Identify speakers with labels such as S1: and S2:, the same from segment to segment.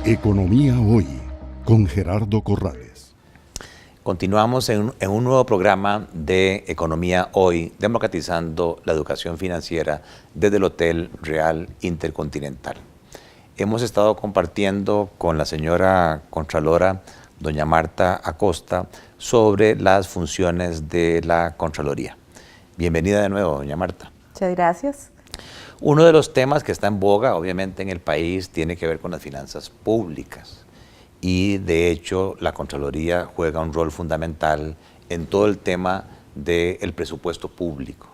S1: Economía Hoy, con Gerardo Corrales.
S2: Continuamos en un nuevo programa de Economía Hoy, democratizando la educación financiera desde el Hotel Real Intercontinental. Hemos estado compartiendo con la señora Contralora, doña Marta Acosta, sobre las funciones de la Contraloría. Bienvenida de nuevo, doña Marta.
S3: Muchas gracias.
S2: Uno de los temas que está en boga, obviamente, en el país tiene que ver con las finanzas públicas. Y, de hecho, la Contraloría juega un rol fundamental en todo el tema del presupuesto público.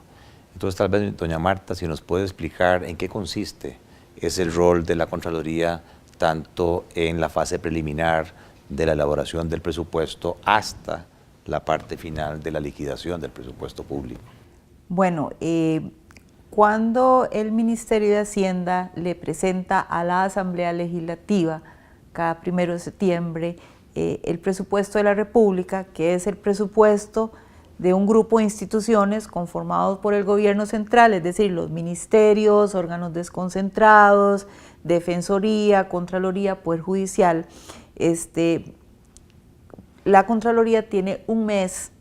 S2: Entonces, tal vez, doña Marta, si nos puede explicar en qué consiste ese rol de la Contraloría, tanto en la fase preliminar de la elaboración del presupuesto hasta la parte final de la liquidación del presupuesto público.
S3: Bueno, cuando el Ministerio de Hacienda le presenta a la Asamblea Legislativa cada 1 de septiembre el presupuesto de la República, que es el presupuesto de un grupo de instituciones conformados por el gobierno central, es decir, los ministerios, órganos desconcentrados, Defensoría, Contraloría, Poder Judicial. La Contraloría tiene un mes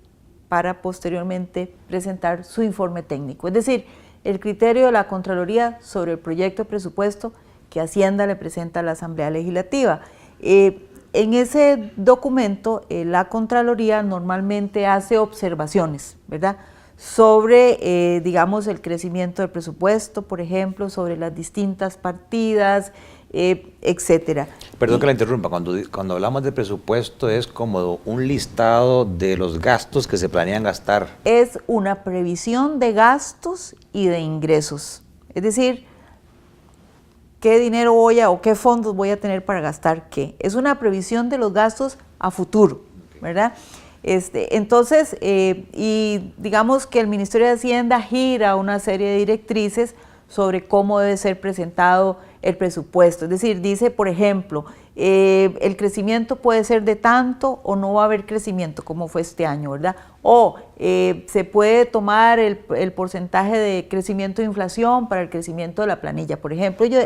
S3: para posteriormente presentar su informe técnico, es decir, el criterio de la Contraloría sobre el proyecto de presupuesto que Hacienda le presenta a la Asamblea Legislativa. En ese documento, la Contraloría normalmente hace observaciones, ¿verdad?, sobre, digamos, el crecimiento del presupuesto, por ejemplo, sobre las distintas partidas, etcétera.
S2: Perdón que la interrumpa, cuando hablamos de presupuesto es como un listado de los gastos que se planean gastar.
S3: Es una previsión de gastos y de ingresos, es decir, qué dinero o qué fondos voy a tener para gastar qué. Es una previsión de los gastos a futuro, ¿verdad? Entonces, y digamos que el Ministerio de Hacienda gira una serie de directrices sobre cómo debe ser presentado el presupuesto. Es decir, dice, por ejemplo, el crecimiento puede ser de tanto o no va a haber crecimiento como fue este año, ¿verdad? O se puede tomar el porcentaje de crecimiento de inflación para el crecimiento de la planilla. Por ejemplo, ellos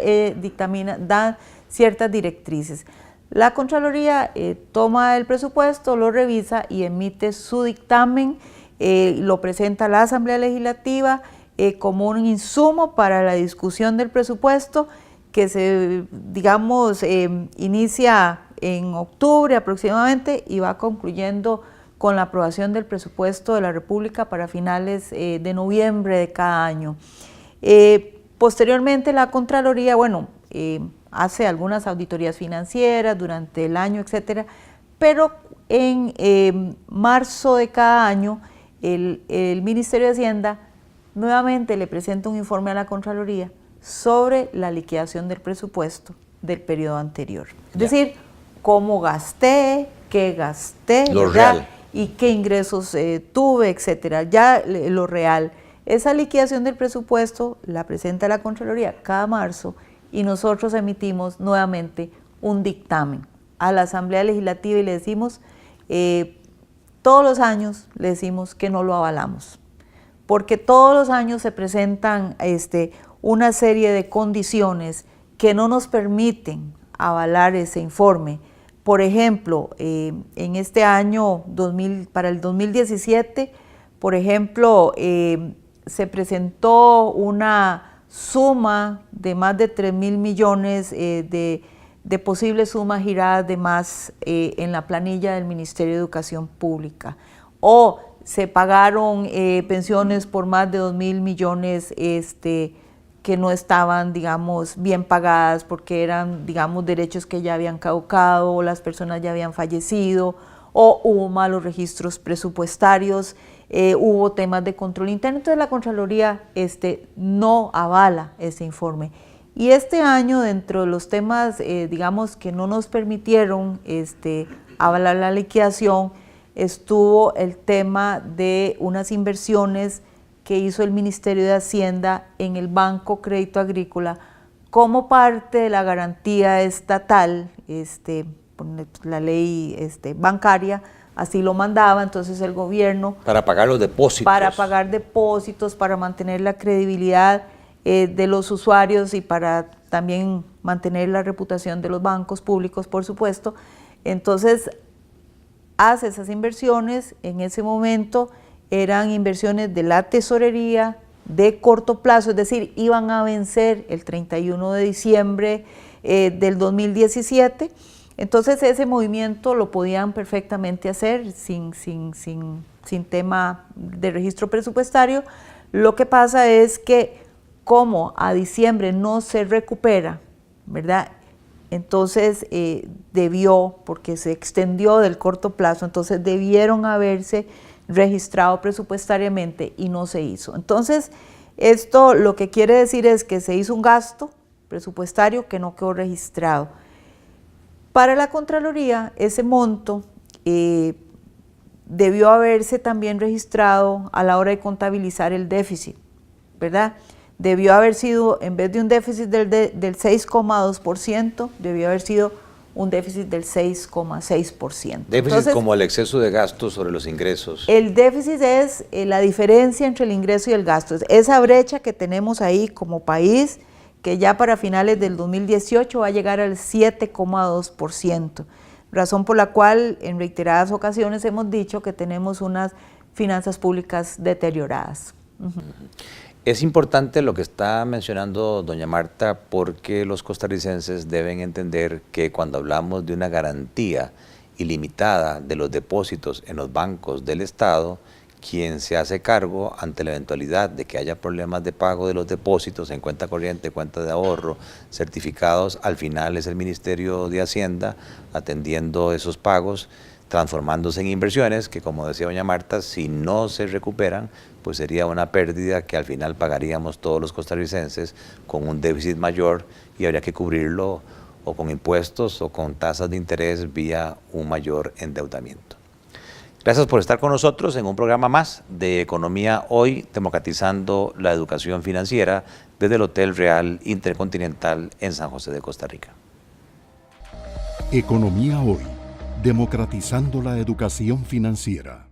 S3: dan ciertas directrices. La Contraloría toma el presupuesto, lo revisa y emite su dictamen, lo presenta a la Asamblea Legislativa como un insumo para la discusión del presupuesto que se, digamos, inicia en octubre aproximadamente y va concluyendo con la aprobación del presupuesto de la República para finales de noviembre de cada año. Posteriormente la Contraloría, bueno, hace algunas auditorías financieras durante el año, etcétera, pero en marzo de cada año el Ministerio de Hacienda nuevamente le presenta un informe a la Contraloría sobre la liquidación del presupuesto del periodo anterior. Es decir, cómo gasté, qué gasté,
S2: lo real,
S3: y qué ingresos tuve, etcétera. Ya lo real. Esa liquidación del presupuesto la presenta la Contraloría cada marzo y nosotros emitimos nuevamente un dictamen a la Asamblea Legislativa y le decimos, todos los años le decimos que no lo avalamos, porque todos los años se presentan una serie de condiciones que no nos permiten avalar ese informe. Por ejemplo, en este año para el 2017, por ejemplo, se presentó una suma de más de 3.000 millones de posibles sumas giradas de más en la planilla del Ministerio de Educación Pública. O se pagaron pensiones por más de 2.000 millones que no estaban, digamos, bien pagadas porque eran, digamos, derechos que ya habían caducado o las personas ya habían fallecido, o hubo malos registros presupuestarios, hubo temas de control interno. Entonces la Contraloría no avala ese informe. Y este año, dentro de los temas, digamos, que no nos permitieron avalar la liquidación, estuvo el tema de unas inversiones que hizo el Ministerio de Hacienda en el Banco Crédito Agrícola como parte de la garantía estatal, la ley bancaria así lo mandaba, entonces el gobierno...
S2: Para pagar los depósitos.
S3: Para pagar depósitos, para mantener la credibilidad de los usuarios y para también mantener la reputación de los bancos públicos, por supuesto. Entonces, hace esas inversiones. En ese momento eran inversiones de la tesorería de corto plazo, es decir, iban a vencer el 31 de diciembre del 2017. Entonces ese movimiento lo podían perfectamente hacer sin tema de registro presupuestario. Lo que pasa es que como a diciembre no se recupera, ¿verdad? Entonces debió, porque se extendió del corto plazo, entonces debieron haberse registrado presupuestariamente y no se hizo. Entonces esto lo que quiere decir es que se hizo un gasto presupuestario que no quedó registrado. Para la Contraloría, ese monto debió haberse también registrado a la hora de contabilizar el déficit, ¿verdad? Debió haber sido, en vez de un déficit del 6,2%, debió haber sido un déficit del 6,6%.
S2: Déficit. Entonces, como el exceso de gastos sobre los ingresos.
S3: El déficit es la diferencia entre el ingreso y el gasto. Esa brecha que tenemos ahí como país, que ya para finales del 2018 va a llegar al 7,2%, razón por la cual en reiteradas ocasiones hemos dicho que tenemos unas finanzas públicas deterioradas.
S2: Es importante lo que está mencionando doña Marta, porque los costarricenses deben entender que cuando hablamos de una garantía ilimitada de los depósitos en los bancos del Estado, quien se hace cargo ante la eventualidad de que haya problemas de pago de los depósitos en cuenta corriente, cuenta de ahorro, certificados, al final es el Ministerio de Hacienda atendiendo esos pagos, transformándose en inversiones que, como decía doña Marta, si no se recuperan, pues sería una pérdida que al final pagaríamos todos los costarricenses con un déficit mayor y habría que cubrirlo o con impuestos o con tasas de interés vía un mayor endeudamiento. Gracias por estar con nosotros en un programa más de Economía Hoy, democratizando la educación financiera desde el Hotel Real Intercontinental en San José de Costa Rica.
S1: Economía Hoy, democratizando la educación financiera.